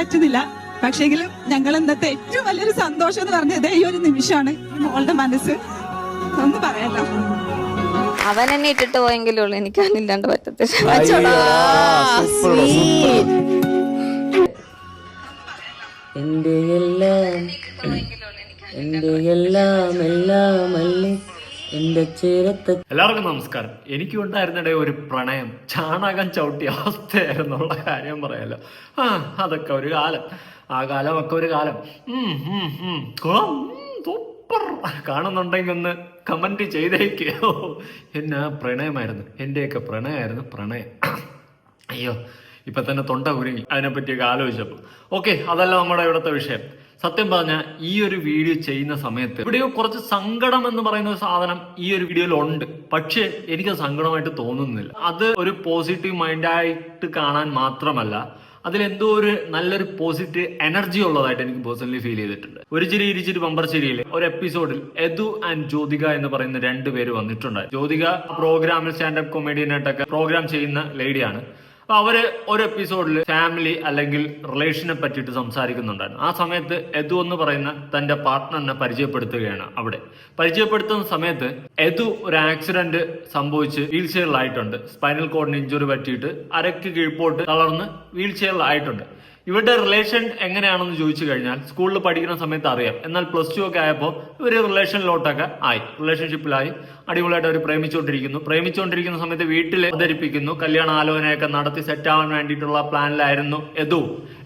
പറ്റുന്നില്ല. പക്ഷെങ്കിലും ഞങ്ങൾ ഇന്നത്തെ ഏറ്റവും വലിയൊരു സന്തോഷം എന്ന് പറഞ്ഞത് ഈ ഒരു നിമിഷമാണ്. ഈ മോളുടെ മനസ്സ് ഒന്നും പറയല്ലോ. അവൻ എന്നെ ഇട്ടിട്ട് പോയെങ്കിലേ ഉള്ളൂ എനിക്ക് അവനില്ലാണ്ട് പറ്റത്തില്ല. എന്റെ എല്ലാം എന്റെ എല്ലാം എല്ലാം അല്ലേ എന്റെ ചേരത്ത്. എല്ലാവർക്കും നമസ്കാരം. എനിക്കും ഉണ്ടായിരുന്നിടെ ഒരു പ്രണയം ചാണകം ചവിട്ടിയ അവസ്ഥയായിരുന്നുള്ള കാര്യം പറയാലോ. അതൊക്കെ ഒരു കാലം, ആ കാലമൊക്കെ ഒരു കാലം. സൂപ്പർ. കാണുന്നുണ്ടെങ്കിൽ ഒന്ന് കമന്റ് ചെയ്തേക്കോ. എന്നാ പ്രണയമായിരുന്നു, എന്റെയൊക്കെ പ്രണയമായിരുന്നു പ്രണയം. അയ്യോ, ഇപ്പൊ തന്നെ തൊണ്ട കുരുങ്ങി അതിനെപ്പറ്റിയൊക്കെ ആലോചിച്ചപ്പോൾ. ഓക്കെ, അതല്ല നമ്മുടെ ഇവിടുത്തെ വിഷയം. സത്യം പറഞ്ഞാൽ ഈ ഒരു വീഡിയോ ചെയ്യുന്ന സമയത്ത് ഇവിടെയോ കുറച്ച് സങ്കടം എന്ന് പറയുന്ന ഒരു സാധനം ഈ ഒരു വീഡിയോയിൽ ഉണ്ട്. പക്ഷേ എനിക്കത് സങ്കടമായിട്ട് തോന്നുന്നില്ല. അത് ഒരു പോസിറ്റീവ് മൈൻഡായിട്ട് കാണാൻ മാത്രമല്ല, അതിലെന്തോ ഒരു നല്ലൊരു പോസിറ്റീവ് എനർജി ഉള്ളതായിട്ട് എനിക്ക് പേഴ്സണലി ഫീൽ ചെയ്തിട്ടുണ്ട്. ഒരു ചിരി ഇരിച്ചിരി ബമ്പർ ചിരിയിലെ ഒരു എപ്പിസോഡിൽ യദു ആൻഡ് ജ്യോതിക എന്ന് പറയുന്ന രണ്ടുപേര് വന്നിട്ടുണ്ടായി. ജ്യോതിക പ്രോഗ്രാമിൽ സ്റ്റാൻഡപ്പ് കോമഡിയനായിട്ടൊക്കെ പ്രോഗ്രാം ചെയ്യുന്ന ലേഡിയാണ്. അപ്പൊ അവര് ഒരു എപ്പിസോഡിൽ ഫാമിലി അല്ലെങ്കിൽ റിലേഷനെ പറ്റിയിട്ട് സംസാരിക്കുന്നുണ്ടായിരുന്നു. ആ സമയത്ത് യദു എന്ന് പറയുന്ന തന്റെ പാർട്ട്ണറിനെ പരിചയപ്പെടുത്തുകയാണ്. അവിടെ പരിചയപ്പെടുത്തുന്ന സമയത്ത് യദു ഒരു ആക്സിഡന്റ് സംഭവിച്ച് വീൽ ചെയറിലായിട്ടുണ്ട്. സ്പൈനൽ കോഡിന് ഇഞ്ചുറി പറ്റിയിട്ട് അരക്ക് കീഴ്പോട്ട് തളർന്ന് വീൽ ചെയറിലായിട്ടുണ്ട്. ഇവരുടെ റിലേഷൻ എങ്ങനെയാണെന്ന് ചോദിച്ചു കഴിഞ്ഞാൽ സ്കൂളിൽ പഠിക്കുന്ന സമയത്ത് അറിയാം. എന്നാൽ +2 ഒക്കെ ആയപ്പോൾ ഇവര് റിലേഷനിലോട്ടൊക്കെ ആയി, റിലേഷൻഷിപ്പിലായി. അടിപൊളിയായിട്ട് അവർ പ്രേമിച്ചുകൊണ്ടിരിക്കുന്ന സമയത്ത് വീട്ടിൽ അവതരിപ്പിക്കുന്നു. കല്യാണ ആലോചനയൊക്കെ നടത്തി സെറ്റ് ആവാൻ വേണ്ടിയിട്ടുള്ള പ്ലാനിലായിരുന്നു യദു.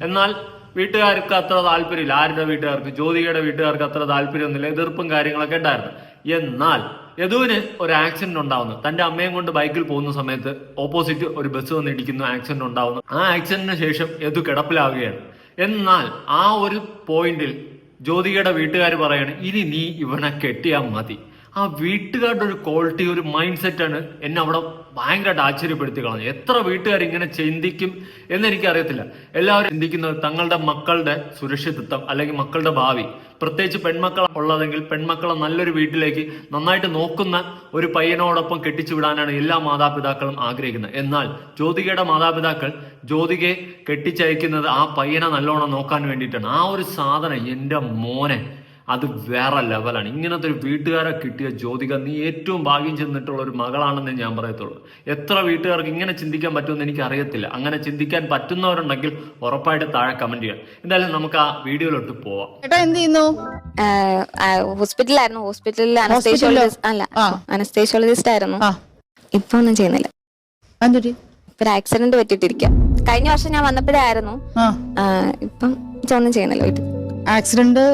എന്നാൽ വീട്ടുകാർക്ക് അത്ര താല്പര്യമില്ല. ആരുടെ വീട്ടുകാർക്ക്? ജ്യോതികയുടെ വീട്ടുകാർക്ക് അത്ര താല്പര്യമൊന്നുമില്ല. എതിർപ്പും കാര്യങ്ങളൊക്കെ ഉണ്ടായിരുന്നു. എന്നാൽ യദുവിന് ഒരു ആക്സിഡന്റ് ഉണ്ടാവുന്നു. തന്റെ അമ്മയും കൊണ്ട് ബൈക്കിൽ പോകുന്ന സമയത്ത് ഓപ്പോസിറ്റ് ഒരു ബസ് വന്ന് ഇടിക്കുന്നു. ആക്സിഡന്റ് ഉണ്ടാവുന്നു. ആ ആക്സിഡന്റിന് ശേഷം യദു കിടപ്പിലാവുകയാണ്. എന്നാൽ ആ ഒരു പോയിന്റിൽ ജ്യോതികയുടെ വീട്ടുകാർ പറയാണ്, ഇനി നീ ഇവനെ കെട്ടിയാൽ മതി. ആ വീട്ടുകാരുടെ ഒരു ക്വാളിറ്റി, ഒരു മൈൻഡ് സെറ്റാണ് എന്നെ അവിടെ ഭയങ്കരമായിട്ട് ആശ്ചര്യപ്പെടുത്തി കളഞ്ഞു. എത്ര വീട്ടുകാർ ഇങ്ങനെ ചിന്തിക്കും എന്നെനിക്കറിയത്തില്ല. എല്ലാവരും ചിന്തിക്കുന്നത് തങ്ങളുടെ മക്കളുടെ സുരക്ഷിതത്വം അല്ലെങ്കിൽ മക്കളുടെ ഭാവി, പ്രത്യേകിച്ച് പെൺമക്കൾ ഉള്ളതെങ്കിൽ പെൺമക്കളെ നല്ലൊരു വീട്ടിലേക്ക് നന്നായിട്ട് നോക്കുന്ന ഒരു പയ്യനോടൊപ്പം കെട്ടിച്ചു വിടാനാണ് എല്ലാ മാതാപിതാക്കളും ആഗ്രഹിക്കുന്നത്. എന്നാൽ ജ്യോതികയുടെ മാതാപിതാക്കൾ ജ്യോതികയെ കെട്ടിച്ചയക്കുന്നത് ആ പയ്യനെ നല്ലോണം നോക്കാൻ വേണ്ടിയിട്ടാണ്. ആ ഒരു സാധനം എൻ്റെ മോനെ, അത് വേറെ ലെവലാണ്. ഇങ്ങനത്തെ ഒരു വീട്ടുകാരെ കിട്ടിയ ജ്യോതിക, നീ ഏറ്റവും ഭാഗ്യം ചെന്നിട്ടുള്ള ഒരു മകളാണെന്ന് ഞാൻ പറയത്തുള്ളൂ. എത്ര വീട്ടുകാർക്ക് ഇങ്ങനെ ചിന്തിക്കാൻ പറ്റുമെന്ന് എനിക്ക് അറിയത്തില്ല. അങ്ങനെ ചിന്തിക്കാൻ പറ്റുന്നവരുണ്ടെങ്കിൽ ഉറപ്പായിട്ട് താഴെ കമന്റ് ചെയ്യാം. എന്തായാലും നമുക്ക് ആ വീഡിയോയിലോട്ട് പോവാം. എന്ത് ചെയ്യുന്നു? ഹോസ്പിറ്റലിലായിരുന്നു. ഹോസ്പിറ്റലിൽ അനസ്തേഷ്യോളജിസ്റ്റ് ആയിരുന്നു. ഇപ്പൊ ഒന്നും ചെയ്യുന്നില്ല. ഇപ്പൊ ഒരു ആക്സിഡന്റ് പറ്റിയിട്ടിരിക്കാം. കഴിഞ്ഞ വർഷം ഞാൻ വന്നപ്പോഴേ ആയിരുന്നു. ഇപ്പം ഒന്നും ചെയ്യുന്നില്ല വീട്ടിൽ. ആക്സിഡന്റ്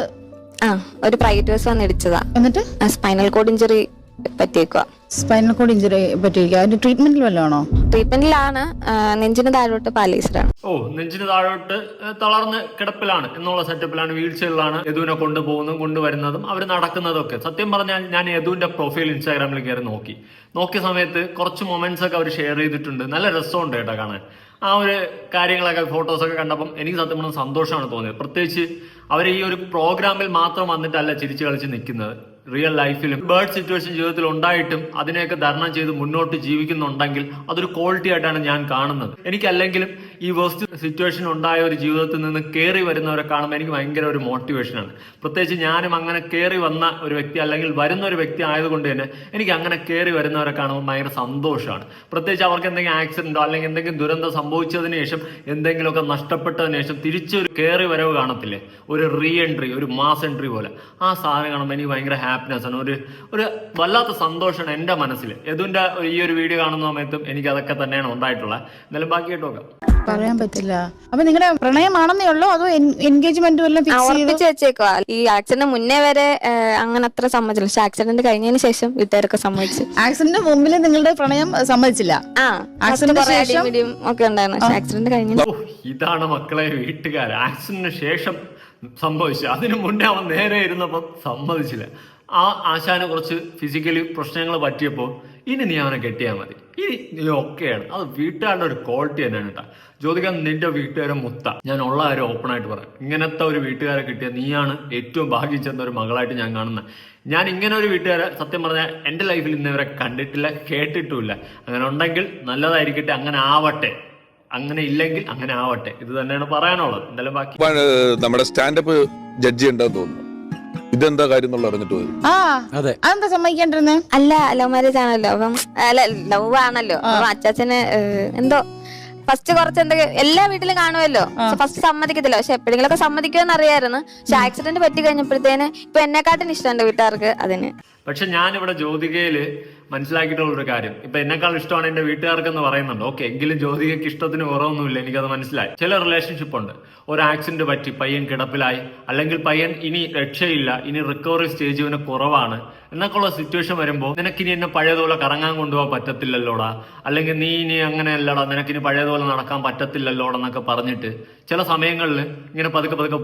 ഒരു പ്രൈവറ്റ് ബസ് വന്ന് ഇടിച്ചതാ. എന്നിട്ട് സ്പൈനൽ കോഡ് ഇഞ്ചുറി പറ്റിയേക്കുക. സ്പൈനൽ കോഡ് ഇഞ്ചുറി പറ്റിയിരിക്കുക. അതിന്റെ ട്രീറ്റ്മെന്റിൽ വല്ലതാണോ? ട്രീറ്റ്മെന്റിലാണ്. നെഞ്ചിന് താഴോട്ട് പാലീസറാണ്. നെഞ്ചിന് താഴോട്ട് തളർന്ന് കിടപ്പിലാണ് എന്നുള്ള സെറ്റപ്പിലാണ്. വീൽ ചെയറിലാണ് യദുവിനെ കൊണ്ടുവരുന്നതും അവർ നടക്കുന്നതും ഒക്കെ. സത്യം പറഞ്ഞാൽ ഞാൻ യദുവിന്റെ പ്രൊഫൈൽ ഇൻസ്റ്റാഗ്രാമിൽ കയറി നോക്കിയ സമയത്ത് കുറച്ച് മൊമെന്റ്സ് ഒക്കെ അവർ ഷെയർ ചെയ്തിട്ടുണ്ട്. നല്ല രസമുണ്ട് കേട്ടോ കാണാൻ. ആ ഒരു കാര്യങ്ങളൊക്കെ ഫോട്ടോസൊക്കെ കണ്ടപ്പം എനിക്ക് സത്യം പറഞ്ഞാൽ സന്തോഷമാണ് തോന്നിയത്. പ്രത്യേകിച്ച് അവർ ഈ ഒരു പ്രോഗ്രാമിൽ മാത്രം വന്നിട്ടല്ല ചിരിച്ചു കളിച്ച് നിൽക്കുന്നത്. റിയൽ ലൈഫിലും ബേർഡ് സിറ്റുവേഷൻ ജീവിതത്തിൽ ഉണ്ടായിട്ടും അതിനെയൊക്കെ തരണം ചെയ്ത് മുന്നോട്ട് ജീവിക്കുന്നുണ്ടെങ്കിൽ അതൊരു ക്വാളിറ്റി ആയിട്ടാണ് ഞാൻ കാണുന്നത്. എനിക്കല്ലെങ്കിലും ഈ വേസ്റ്റ് സിറ്റുവേഷൻ ഉണ്ടായ ഒരു ജീവിതത്തിൽ നിന്ന് കയറി വരുന്നവരെ കാണുമ്പോൾ എനിക്ക് ഭയങ്കര ഒരു മോട്ടിവേഷനാണ്. പ്രത്യേകിച്ച് ഞാനും അങ്ങനെ കയറി വന്ന ഒരു വ്യക്തി അല്ലെങ്കിൽ വരുന്ന ഒരു വ്യക്തി ആയതുകൊണ്ട് തന്നെ എനിക്ക് അങ്ങനെ കയറി വരുന്നവരെ കാണുമ്പോൾ ഭയങ്കര സന്തോഷമാണ്. പ്രത്യേകിച്ച് അവർക്ക് എന്തെങ്കിലും ആക്സിഡന്റോ അല്ലെങ്കിൽ എന്തെങ്കിലും ദുരന്തം സംഭവിച്ചതിന് ശേഷം എന്തെങ്കിലുമൊക്കെ നഷ്ടപ്പെട്ടതിന് ശേഷം തിരിച്ചൊരു കയറി വരവ് കാണത്തില്ലേ, ഒരു റീ എൻട്രി, ഒരു മാസ് എൻട്രി പോലെ. ആ സാധനം കാണുമ്പോൾ എനിക്ക് ഭയങ്കര ഹാപ്പിനെസ് ആണ്, ഒരു വല്ലാത്ത സന്തോഷമാണ് എൻ്റെ മനസ്സിൽ. യദുവിന്റെ ഈ ഒരു വീഡിയോ കാണുന്ന സമയത്തും എനിക്ക് അതൊക്കെ തന്നെയാണ് ഉണ്ടായിട്ടുള്ളത്. എന്നാലും ബാക്കിയായിട്ട് നോക്കാം. പറയാൻ പറ്റില്ല. അപ്പൊ നിങ്ങളുടെ പ്രണയമാണെന്നേ ഉള്ളൂ അതോ എൻഗേജ്മെന്റ് വെച്ചേക്കുവാ? ഈ ആക്സിഡന്റ് മുന്നേ വരെ അങ്ങനെ അത്ര സമ്മതിച്ചില്ല. പക്ഷെ ആക്സിഡന്റ് കഴിഞ്ഞതിന് ശേഷം വീട്ടുകാരൊക്കെ സമ്മതിച്ചു. ആക്സിഡന്റ് മുമ്പിൽ നിങ്ങളുടെ പ്രണയം സമ്മതിച്ചില്ല. ഒക്കെ ഉണ്ടായിരുന്നു. പക്ഷെ ആക്സിഡന്റ് കഴിഞ്ഞ ഇതാണ് മക്കളെ വീട്ടുകാർ. ആക്സിഡന്റിന് ശേഷം സമ്മതിച്ചു. അതിനു മുന്നേ അവൻ നേരെ ഇരുന്നപ്പം സമ്മതിച്ചില്ല. ആ ആശാന് കുറച്ച് ഫിസിക്കലി പ്രശ്നങ്ങൾ പറ്റിയപ്പോൾ ഇനി നീ അവനെ കെട്ടിയാൽ മതി, ഇനി നീ ഒക്കെയാണ്. അത് വീട്ടുകാരുടെ ഒരു ക്വാളിറ്റി തന്നെയാണ് കേട്ടോ. ജ്യോതിക, നിന്റെ വീട്ടുകാരെ മുത്ത. ഞാൻ ഉള്ള കാര്യം ഓപ്പൺ ആയിട്ട് പറയാം. ഇങ്ങനത്തെ ഒരു വീട്ടുകാരെ കിട്ടിയ നീയാണ് ഏറ്റവും ഭാഗ്യം ചെന്ന ഒരു മകളായിട്ട് ഞാൻ കാണുന്നത്. ഞാൻ ഇങ്ങനെ ഒരു വീട്ടുകാരെ സത്യം പറഞ്ഞാൽ എൻ്റെ ലൈഫിൽ ഇന്നവരെ കണ്ടിട്ടില്ല, കേട്ടിട്ടുമില്ല. അങ്ങനെ ഉണ്ടെങ്കിൽ നല്ലതായിരിക്കട്ടെ, അങ്ങനെ ആവട്ടെ. അങ്ങനെ ഇല്ലെങ്കിൽ അങ്ങനെ ആവട്ടെ, ഇത് തന്നെയാണ് പറയാനുള്ളത്. എന്തായാലും ബാക്കി നമ്മുടെ സ്റ്റാൻഡപ്പ് ജഡ്ജി ഉണ്ടെന്ന് തോന്നുന്നു. ഇതെന്താ കാര്യം എന്നുള്ള അറിഞ്ഞിട്ട് പോയി. അതെ, അതെന്താ സമ്മതിക്കാണ്ടിരുന്നേ? അല്ല, ലവ് മാരേജ് ആണല്ലോ. അപ്പം അല്ല, ലവ് ആണല്ലോ. അപ്പം അച്ചാച്ചന് എന്തോ ഫസ്റ്റ് കുറച്ച് എന്തൊക്കെ എല്ലാ വീട്ടിലും കാണുമല്ലോ. ഫസ്റ്റ് സമ്മതിക്കത്തില്ല, പക്ഷെ എപ്പോഴെങ്കിലും ഒക്കെ സമ്മതിക്കുമെന്ന് അറിയായിരുന്നു. പക്ഷെ ആക്സിഡന്റ് പറ്റി കഴിഞ്ഞപ്പോഴത്തേന് ഇപ്പൊ എന്നെക്കാട്ടിന് ഇഷ്ടം എന്റെ വീട്ടുകാർക്ക് അതിന്. പക്ഷെ ഞാനിവിടെ ജ്യോതികയില് മനസ്സിലാക്കിയിട്ടുള്ളൊരു കാര്യം, ഇപ്പൊ എന്നെക്കാൾ ഇഷ്ടമാണ് എന്റെ വീട്ടുകാർക്കെന്ന് പറയുന്നുണ്ട്. ഓക്കെ, എങ്കിലും ജ്യോതികയ്ക്ക് ഇഷ്ടത്തിന് കുറവൊന്നുമില്ല, എനിക്കത് മനസ്സിലായി. ചില റിലേഷൻഷിപ്പ് ഉണ്ട്, ഒരു ആക്സിഡന്റ് പറ്റി പയ്യൻ കിടപ്പിലായി, അല്ലെങ്കിൽ പയ്യൻ ഇനി രക്ഷയില്ല, ഇനി റിക്കവറി സ്റ്റേജ് ഇവന് കുറവാണ് എന്നൊക്കെയുള്ള സിറ്റുവേഷൻ വരുമ്പോൾ നിനക്കിനി എന്നെ പഴയതുപോലെ കറങ്ങാൻ കൊണ്ടുപോകാൻ പറ്റത്തില്ലല്ലോടാ, അല്ലെങ്കിൽ നീ ഇനി അങ്ങനെയല്ലടാ, നിനക്കിനി പഴയതുപോലെ നടക്കാൻ പറ്റത്തില്ലല്ലോടാ എന്നൊക്കെ പറഞ്ഞിട്ട് ചില സമയങ്ങളിൽ ഇങ്ങനെ പതുക്കെ പതുക്കെ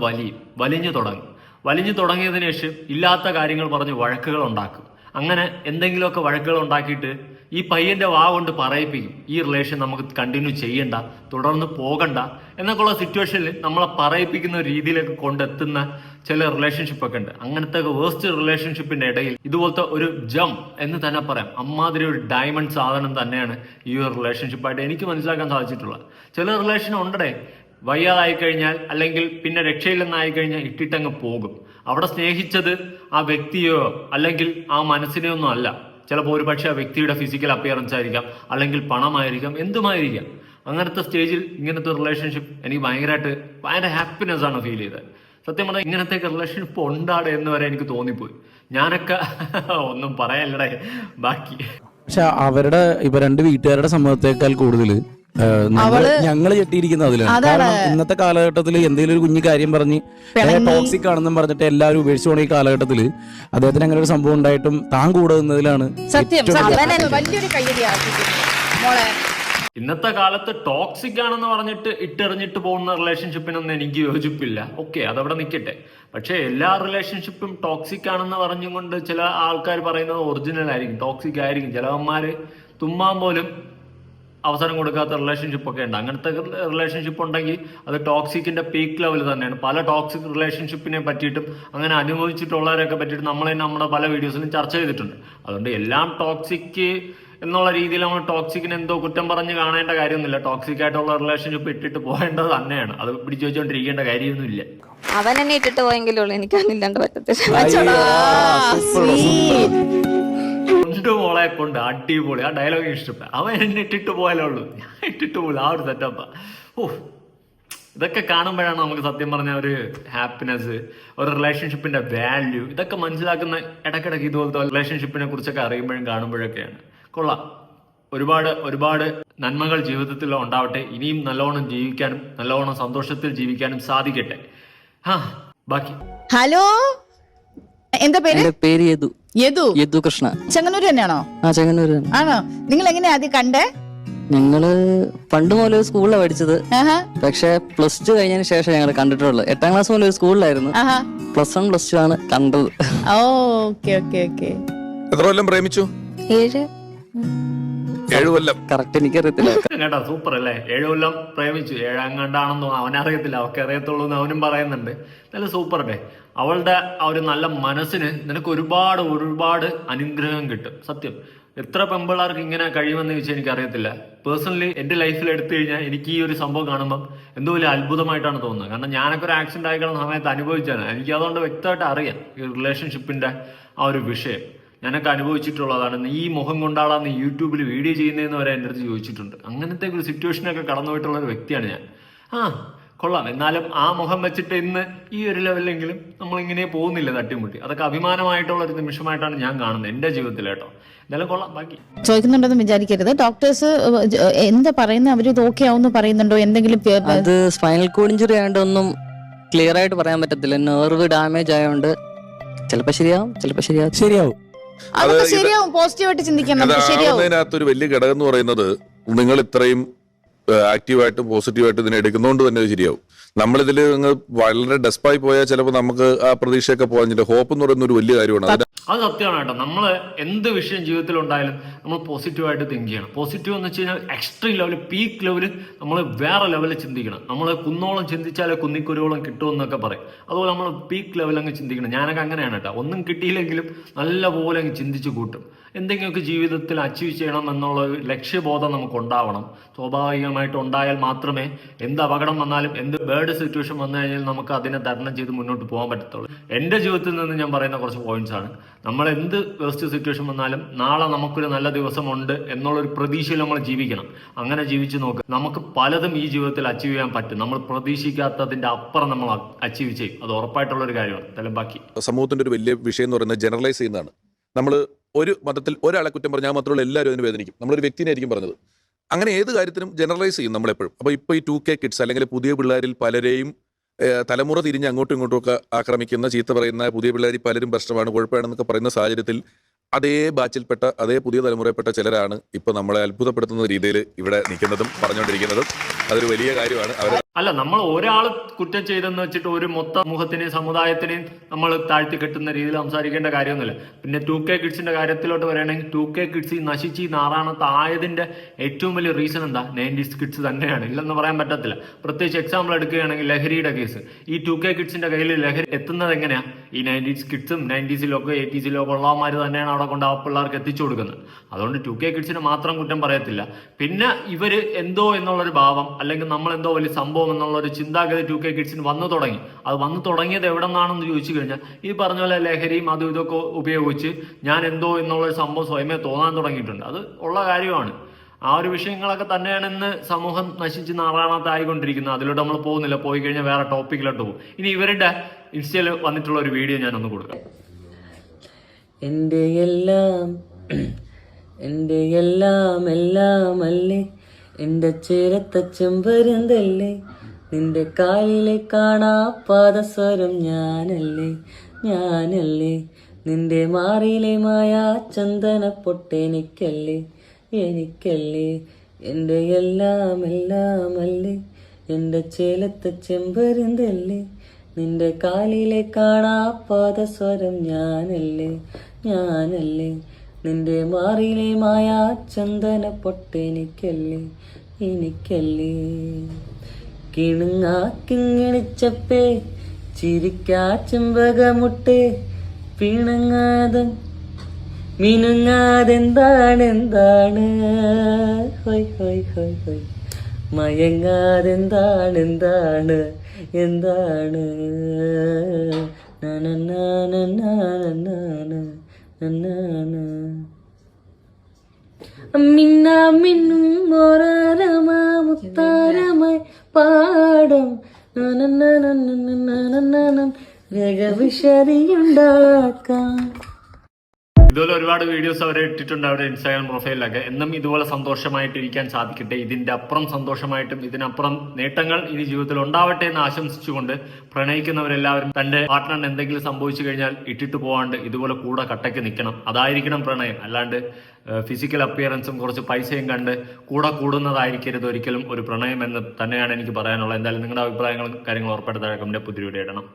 വലിഞ്ഞു തുടങ്ങിയതിനു ശേഷം ഇല്ലാത്ത കാര്യങ്ങൾ പറഞ്ഞ് വഴക്കുകൾ ഉണ്ടാക്കും. അങ്ങനെ എന്തെങ്കിലുമൊക്കെ വഴക്കുകൾ ഉണ്ടാക്കിയിട്ട് ഈ പയ്യന്റെ വാ കൊണ്ട് പറയിപ്പിക്കും, ഈ റിലേഷൻ നമുക്ക് കണ്ടിന്യൂ ചെയ്യണ്ട, തുടർന്ന് പോകണ്ട എന്നൊക്കെയുള്ള സിറ്റുവേഷനിൽ നമ്മളെ പറയിപ്പിക്കുന്ന രീതിയിലേക്ക് കൊണ്ടെത്തുന്ന ചില റിലേഷൻഷിപ്പ് ഒക്കെ ഉണ്ട്. അങ്ങനത്തെ വേസ്റ്റ് റിലേഷൻഷിപ്പിന്റെ ഇടയിൽ ഇതുപോലത്തെ ഒരു ജം എന്ന് തന്നെ പറയാം, അമ്മാതിരി ഒരു ഡയമണ്ട് സാധനം തന്നെയാണ് ഈ ഒരു റിലേഷൻഷിപ്പായിട്ട് എനിക്ക് മനസ്സിലാക്കാൻ സാധിച്ചിട്ടുള്ളത്. ചില റിലേഷൻ ഉണ്ടേ, വയ്യാതായി കഴിഞ്ഞാൽ അല്ലെങ്കിൽ പിന്നെ രക്ഷയില്ലെന്നായി കഴിഞ്ഞാൽ ഇട്ടിട്ടങ്ങ് പോകും. അവിടെ സ്നേഹിച്ചത് ആ വ്യക്തിയോ അല്ലെങ്കിൽ ആ മനസ്സിനെയോ ഒന്നും അല്ല. ചിലപ്പോൾ ഒരു പക്ഷേ ആ വ്യക്തിയുടെ ഫിസിക്കൽ അപ്പിയറൻസ് ആയിരിക്കാം, അല്ലെങ്കിൽ പണമായിരിക്കാം, എന്തുമായിരിക്കാം. അങ്ങനത്തെ സ്റ്റേജിൽ ഇങ്ങനത്തെ റിലേഷൻഷിപ്പ് എനിക്ക് ഭയങ്കര ഹാപ്പിനെസ് ആണ് ഫീൽ ചെയ്തത്. സത്യം പറഞ്ഞാൽ ഇങ്ങനത്തെ റിലേഷൻഷിപ്പ് ഉണ്ടാടെ എന്ന് വരെ എനിക്ക് തോന്നിപ്പോയി. ഞാനൊക്കെ ഒന്നും പറയാനില്ലടേ ബാക്കി. പക്ഷെ അവരുടെ ഇപ്പൊ രണ്ട് വീട്ടുകാരുടെ സമ്മതത്തെക്കാൾ കൂടുതൽ ഞങ്ങള് ചെട്ടിയിരിക്കുന്നത് അതിലാണ്. കാരണം ഇന്നത്തെ കാലഘട്ടത്തിൽ എന്തെങ്കിലും ഒരു കുഞ്ഞു കാര്യം പറഞ്ഞ് ടോക്സിക് ആണെന്നും പറഞ്ഞിട്ട് എല്ലാവരും ഉപേക്ഷിച്ചു പോണ ഈ കാലഘട്ടത്തിൽ അദ്ദേഹത്തിന് അങ്ങനെ ഒരു സംഭവം ഉണ്ടായിട്ടും താൻ കൂടെ നിന്നതിലാണ് ഇന്നത്തെ കാലത്ത് ടോക്സിക് ആണെന്ന് പറഞ്ഞിട്ട് ഇട്ടെറിഞ്ഞിട്ട് പോകുന്ന റിലേഷൻഷിപ്പിനൊന്നും എനിക്ക് യോജിപ്പില്ല. ഓക്കെ, അതവിടെ നിൽക്കട്ടെ. പക്ഷെ എല്ലാ റിലേഷൻഷിപ്പും ടോക്സിക് ആണെന്ന് പറഞ്ഞുകൊണ്ട് ചില ആൾക്കാർ പറയുന്നത് ഒറിജിനൽ ആയിരിക്കും, ടോക്സിക് ആയിരിക്കും. ചിലവന്മാര് തുമ്മാൻ പോലും അവസരം കൊടുക്കാത്ത റിലേഷൻഷിപ്പ് ഒക്കെ ഉണ്ട്. അങ്ങനത്തെ റിലേഷൻഷിപ്പ് ഉണ്ടെങ്കിൽ അത് ടോക്സിക്കിന്റെ പീക്ക് ലെവൽ തന്നെയാണ്. പല ടോക്സിക് റിലേഷൻഷിപ്പിനെ പറ്റിയിട്ടും അങ്ങനെ അനുഭവിച്ചിട്ടുള്ളവരൊക്കെ പറ്റിയിട്ട് നമ്മൾ തന്നെ നമ്മുടെ പല വീഡിയോസിലും ചർച്ച ചെയ്തിട്ടുണ്ട്. അതുകൊണ്ട് എല്ലാം ടോക്സിക് എന്നുള്ള രീതിയിൽ നമ്മൾ ടോക്സിക്കിന് എന്തോ കുറ്റം പറഞ്ഞ് കാണേണ്ട കാര്യമൊന്നുമില്ല. ടോക്സിക് ആയിട്ടുള്ള റിലേഷൻഷിപ്പ് ഇട്ടിട്ട് പോകേണ്ടത് തന്നെയാണ്, അത് പിടിച്ചു വെച്ചുകൊണ്ടിരിക്കേണ്ട കാര്യമൊന്നുമില്ല. അവൻ എന്നെ ഇട്ടിട്ട് പോയെങ്കിലുള്ളൂ, എനിക്കതില്ലാണ്ട് പറ്റത്തില്ല. മോളെ കൊണ്ട് അടിപൊളി, ആ ഡയലോഗ് ഇഷ്ടപ്പെട്ടു. അവൻ എന്നെ ഇട്ടിട്ട് പോയാലേ ഉള്ളൂ, ഞാൻ ഇട്ടിട്ട് പോലും. ആ ഒരു സെറ്റപ്പാ. ഇതൊക്കെ കാണുമ്പോഴാണ് നമുക്ക് സത്യം പറഞ്ഞ ഒരു ഹാപ്പിനെസ്, ഒരു റിലേഷൻഷിപ്പിന്റെ വാല്യൂ ഇതൊക്കെ മനസ്സിലാക്കുന്ന. ഇടയ്ക്കിടയ്ക്ക് ഇതുപോലത്തെ റിലേഷൻഷിപ്പിനെ കുറിച്ചൊക്കെ അറിയുമ്പോഴും കാണുമ്പോഴൊക്കെയാണ്. കൊള്ളാം. ഒരുപാട് നന്മകൾ ജീവിതത്തിൽ ഉണ്ടാവട്ടെ. ഇനിയും നല്ലോണം ജീവിക്കാനും നല്ലോണം സന്തോഷത്തിൽ ജീവിക്കാനും സാധിക്കട്ടെ. ബാക്കി ഹലോ, എന്താ പേര്? പേര് യദു. യദു കൃഷ്ണ. ചെങ്ങന്നൂർ തന്നെയാണോ? ആ, ചെങ്ങന്നൂർ ആണോ? നിങ്ങൾ എങ്ങനെയാ ആദ്യം കണ്ടേ? ഞങ്ങള് പണ്ട് മുതൽ ഒരു സ്കൂളിലാണ് പഠിച്ചത്. പക്ഷെ +2 കഴിഞ്ഞതിന് ശേഷം ഞങ്ങൾ കണ്ടിട്ടുള്ളത്. 8ാം ക്ലാസ് മുതൽ ഒരു സ്കൂളിലായിരുന്നു. +1 +2 ആണ് കണ്ടത്. എത്ര കൊല്ലം പ്രേമിച്ചു? 7 കൊല്ലം. കറക്റ്റ് എനിക്കറിയത്തില്ല കേട്ടോ. സൂപ്പർ അല്ലേ? 7 കൊല്ലം പ്രേമിച്ചു. 7 അവനറിയത്തില്ല, അവർക്ക് അറിയത്തുള്ളൂ എന്ന് അവനും പറയുന്നുണ്ട്. നല്ല സൂപ്പർ ഡേ. അവളുടെ ആ ഒരു നല്ല മനസ്സിന് നിനക്ക് ഒരുപാട് അനുഗ്രഹം കിട്ടും. സത്യം, എത്ര പെമ്പിള്ളാർക്ക് ഇങ്ങനെ കഴിയുമെന്ന് ചോദിച്ചാൽ എനിക്കറിയത്തില്ല. പേഴ്സണലി എന്റെ ലൈഫിൽ എടുത്തു കഴിഞ്ഞാൽ എനിക്ക് ഈ ഒരു സംഭവം കാണുമ്പോൾ എന്തോ വലിയ അത്ഭുതമായിട്ടാണ് തോന്നുന്നത്. കാരണം ഞാനൊക്കെ ഒരു ആക്സിഡന്റ് ആയിക്കുന്ന സമയത്ത് അനുഭവിച്ചാണ്. എനിക്ക് അതുകൊണ്ട് വ്യക്തമായിട്ട് അറിയാം ഈ റിലേഷൻഷിപ്പിന്റെ ആ ഒരു വിഷയം. ഞാനൊക്കെ അനുഭവിച്ചിട്ടുള്ളതാണ്. ഈ മുഖം കൊണ്ടാളാന്ന് യൂട്യൂബിൽ വീഡിയോ ചെയ്യുന്നതെന്ന് വരെ എൻ്റെ അടുത്ത് ചോദിച്ചിട്ടുണ്ട്. അങ്ങനത്തെ ഒരു സിറ്റുവേഷനൊക്കെ കടന്നുപോയിട്ടുള്ള ഒരു വ്യക്തിയാണ് ഞാൻ. കൊള്ളാം. എന്നാലും ആ മുഖം വെച്ചിട്ട് ഇന്ന് ഈ ഒരു ലെവലിലെങ്കിലും നമ്മളിങ്ങനെ പോകുന്നില്ല തട്ടിമുട്ടി. അതൊക്കെ അഭിമാനമായിട്ടുള്ള ഒരു നിമിഷമായിട്ടാണ് ഞാൻ കാണുന്നത് എൻ്റെ ജീവിതത്തിൽ കേട്ടോ. എന്തായാലും കൊള്ളാം. ബാക്കി ചോദിക്കുന്നുണ്ടെന്ന് വിചാരിക്കരുത്. ഡോക്ടേഴ്സ് എന്താ പറയുന്നത്? അവര് ഓക്കെ ആവുമെന്ന് പറയുന്നുണ്ടോ? എന്തെങ്കിലും അത് സ്പൈനൽ കോഡ് ഇഞ്ചുറി ആയതുകൊണ്ട് ഒന്നും ക്ലിയർ ആയിട്ട് പറയാൻ പറ്റത്തില്ല. നെർവ് ഡാമേജ് ആയതുകൊണ്ട് ചിലപ്പോ ശരിയാവും. അതൊക്കെ ശരിയാവും. പോസിറ്റീവായിട്ട് ചിന്തിക്കണം. അതിനകത്തൊരു വലിയ ഘടകം എന്ന് പറയുന്നത് നിങ്ങൾ ഇത്രയും ആക്റ്റീവായിട്ടും പോസിറ്റീവായിട്ടും ഇതിനെ എടുക്കുന്നതുകൊണ്ട് തന്നെ അത് ശരിയാവും. നമ്മളിതിൽ വളരെ ഡെസ്പായി പോയാൽ ചിലപ്പോൾ നമുക്ക് ആ പ്രതീക്ഷയൊക്കെ പോകാൻ ഹോപ്പ് എന്ന് പറയുന്ന ഒരു വലിയ കാര്യമാണ്. അത് സത്യമാണ് കേട്ടോ. നമ്മൾ എന്ത് വിഷയം ജീവിതത്തിൽ ഉണ്ടായാലും നമ്മൾ പോസിറ്റീവായിട്ട് തിങ്ക് ചെയ്യണം. പോസിറ്റീവ് എന്ന് വെച്ച് കഴിഞ്ഞാൽ എക്സ്ട്രീം ലെവൽ, പീക്ക് ലെവൽ നമ്മൾ വേറെ ലെവലിൽ ചിന്തിക്കണം. നമ്മൾ കുന്നോളം ചിന്തിച്ചാലേ കുന്നിക്കുരുവോളം കിട്ടുമെന്നൊക്കെ പറയും. അതുപോലെ നമ്മൾ പീക്ക് ലെവൽ അങ്ങ് ചിന്തിക്കണം. ഞാനൊക്കെ അങ്ങനെയാണ് കേട്ടോ. ഒന്നും കിട്ടിയില്ലെങ്കിലും നല്ല പോലെ അങ്ങ് ചിന്തിച്ച് കൂട്ടും. എന്തെങ്കിലുമൊക്കെ ജീവിതത്തിൽ അച്ചീവ് ചെയ്യണം എന്നുള്ള ഒരു ലക്ഷ്യബോധം നമുക്ക് ഉണ്ടാവണം. സ്വാഭാവികമായിട്ട് ഉണ്ടായാൽ മാത്രമേ എന്ത് അപകടം വന്നാലും എന്ത് ബേഡ് സിറ്റുവേഷൻ വന്നു കഴിഞ്ഞാൽ നമുക്ക് അതിനെ തരണം ചെയ്ത് മുന്നോട്ട് പോകാൻ പറ്റത്തുള്ളൂ. എൻ്റെ ജീവിതത്തിൽ നിന്ന് ഞാൻ പറയുന്ന കുറച്ച് പോയിന്റ്സ് ആണ്. നമ്മൾ എന്ത് വേസ്റ്റ് സിറ്റുവേഷൻ വന്നാലും നാളെ നമുക്കൊരു നല്ല ദിവസമുണ്ട് എന്നുള്ളൊരു പ്രതീക്ഷയിൽ നമ്മൾ ജീവിക്കണം. അങ്ങനെ ജീവിച്ചു നോക്കുക, നമുക്ക് പലതും ഈ ജീവിതത്തിൽ അച്ചീവ് ചെയ്യാൻ പറ്റും. നമ്മൾ പ്രതീക്ഷിക്കാത്തതിന്റെ അപ്പുറം നമ്മൾ അച്ചീവ് ചെയ്യും. അത് ഉറപ്പായിട്ടുള്ള ഒരു കാര്യമാണ്. എന്തായാലും ബാക്കി സമൂഹത്തിന്റെ ഒരു വലിയ വിഷയം എന്ന് പറയുന്നത് ജനറലൈസ് ചെയ്യുന്നതാണ്. നമ്മൾ ഒരു മതത്തിൽ ഒരാളെ കുറ്റം പറഞ്ഞാൽ മാത്രമല്ല എല്ലാവരും അതിന് വേദനിക്കും. നമ്മളൊരു വ്യക്തിനെ ആയിരിക്കും പറഞ്ഞത്. അങ്ങനെ ഏത് കാര്യത്തിനും ജനറലൈസ് ചെയ്യും നമ്മളെപ്പോഴും. അപ്പോൾ ഇപ്പോൾ ഈ 2K കിഡ്സ് അല്ലെങ്കിൽ പുതിയ പിള്ളേരിൽ പലരെയും തലമുറ തിരിഞ്ഞ് അങ്ങോട്ടും ഇങ്ങോട്ടും ഒക്കെ ആക്രമിക്കുന്ന, ചീത്ത പറയുന്ന പുതിയ പിള്ളേർ പലരും പ്രശ്നമാണ്, കുഴപ്പമാണെന്നൊക്കെ പറയുന്ന സാഹചര്യത്തിൽ അതേ ബാച്ചിൽപ്പെട്ട അതേ പുതിയ തലമുറയിൽപ്പെട്ട ചിലരാണ് ഇപ്പോൾ നമ്മളെ അത്ഭുതപ്പെടുത്തുന്ന രീതിയിൽ ഇവിടെ നിൽക്കുന്നതും പറഞ്ഞുകൊണ്ടിരിക്കുന്നതും. അതൊരു വലിയ കാര്യമാണ്. അവർ അല്ല, നമ്മൾ ഒരാൾ കുറ്റം ചെയ്തെന്ന് വെച്ചിട്ട് ഒരു മൊത്തം സമൂഹത്തിനെയും സമുദായത്തിനെയും നമ്മൾ താഴ്ത്തി കെട്ടുന്ന രീതിയിൽ സംസാരിക്കേണ്ട കാര്യമൊന്നുമില്ല. പിന്നെ 2K കിഡ്സിന്റെ കാര്യത്തിലോട്ട് വരികയാണെങ്കിൽ 2K കിഡ്സ് ഈ നശിച്ച് നാറാണത്തായതിന്റെ ഏറ്റവും വലിയ റീസൺ എന്താ? 90s കിഡ്സ് തന്നെയാണ്, ഇല്ലെന്ന് പറയാൻ പറ്റത്തില്ല. പ്രത്യേകിച്ച് എക്സാമ്പിൾ എടുക്കുകയാണെങ്കിൽ ലഹരിയുടെ കേസ്. ഈ 2K കിഡ്സിന്റെ കയ്യിൽ ലഹരി എത്തുന്നത് എങ്ങനെയാ? ഈ 90s കിഡ്സും 90സിലൊക്കെ 80സിലൊക്കെ ഉള്ളവന്മാർ തന്നെയാണ് അവിടെ കൊണ്ട് ആ പിള്ളേർക്ക് എത്തിച്ചു കൊടുക്കുന്നത്. അതുകൊണ്ട് 2K കിഡ്സിനെ മാത്രം കുറ്റം പറയത്തില്ല. പിന്നെ ഇവര് എന്തോ എന്നുള്ളൊരു ഭാവം, അല്ലെങ്കിൽ നമ്മൾ എന്തോ വലിയ സംഭവം എന്നുള്ള ഒരു ചിന്താഗതി 2K കിഡ്സിന് വന്നു തുടങ്ങി. അത് വന്നു തുടങ്ങിയത് എവിടെ നിന്നാണെന്ന് ചോദിച്ചു കഴിഞ്ഞാൽ ഈ പറഞ്ഞ പോലെ ലഹരിയും അതും ഇതൊക്കെ ഉപയോഗിച്ച് ഞാൻ എന്തോ എന്നുള്ളൊരു സംഭവം സ്വയമേ തോന്നാൻ തുടങ്ങിയിട്ടുണ്ട്. അത് ഉള്ള കാര്യമാണ്. ആ ഒരു വിഷയങ്ങളൊക്കെ തന്നെയാണ് ഇന്ന് സമൂഹം നശിച്ച് നാറാണത്തായിക്കൊണ്ടിരിക്കുന്നത്. അതിലോട്ട് നമ്മൾ പോകുന്നില്ല. പോയി കഴിഞ്ഞാൽ വേറെ ടോപ്പിക്കിലോട്ട് പോകും. ഇനി ഇവരുടെ ഇൻസ്റ്റയിൽ വന്നിട്ടുള്ള ഒരു വീഡിയോ ഞാനൊന്ന് കൊടുക്കാം. എൻ്റെ എല്ലാം എല്ലാം അല്ലേ, എൻ്റെ ചേരത്ത ചെമ്പരുന്തല്ലേ, നിന്റെ കാലിലെ കാണാ പാദസ്വരം ഞാനല്ലേ, നിന്റെ മാറിയിലെ മായാ ചന്ദന പൊട്ടെനിക്കല്ലേ, എൻ്റെ എല്ലാം അല്ലേ, എൻ്റെ ചേലത്ത ചെമ്പരുന്തല്ലേ, നിന്റെ കാലിലെ കാണാ പാദസ്വരം ഞാനല്ലേ, നിന്റെ മാറിയിലെ മായാ ചന്ദന പൊട്ടെനിക്കല്ലേ, കിണുങ്ങാ കിങ്ങിണിച്ചപ്പേ ചിരിക്കാ ചെമ്പകമുട്ടേ, പിണങ്ങാതെ മിനുങ്ങാതെന്താണ് ഹൊയ് ഹൊയ് ഹൊയ് ഹൊയ്, മയങ്ങാതെന്താണ് മിന്നാ മിന്നും മോറാരമാ മുത്താരമായി പാടം രഗവിശരിയുണ്ടാക്കാം. ഇതുപോലെ ഒരുപാട് വീഡിയോസ് അവരെ ഇട്ടിട്ടുണ്ട് അവരുടെ ഇൻസ്റ്റാഗ്രാം പ്രൊഫൈലിലൊക്കെ. എന്നും ഇതുപോലെ സന്തോഷമായിട്ടിരിക്കാൻ സാധിക്കട്ടെ. ഇതിന്റെ അപ്പുറം സന്തോഷമായിട്ടും ഇതിനപ്പുറം നേട്ടങ്ങൾ ഇനി ജീവിതത്തിൽ ഉണ്ടാവട്ടെ എന്ന് ആശംസിച്ചുകൊണ്ട് പ്രണയിക്കുന്നവരെല്ലാവരും തന്റെ പാർട്ട്ണറിന് എന്തെങ്കിലും സംഭവിച്ചു കഴിഞ്ഞാൽ ഇട്ടിട്ട് പോകാണ്ട് ഇതുപോലെ കൂടെ കട്ടയ്ക്ക് നിൽക്കണം. അതായിരിക്കണം പ്രണയം. അല്ലാണ്ട് ഫിസിക്കൽ അപ്പിയറൻസും കുറച്ച് പൈസയും കണ്ട് കൂടെ കൂടുന്നതായിരിക്കരുത് ഒരിക്കലും ഒരു പ്രണയം എന്ന് തന്നെയാണ് എനിക്ക് പറയാനുള്ളത്. എന്തായാലും നിങ്ങളുടെ അഭിപ്രായങ്ങളും കാര്യങ്ങളും ഉറപ്പെടുത്താൻ പുതിയ വീഡിയോ ഇടണം.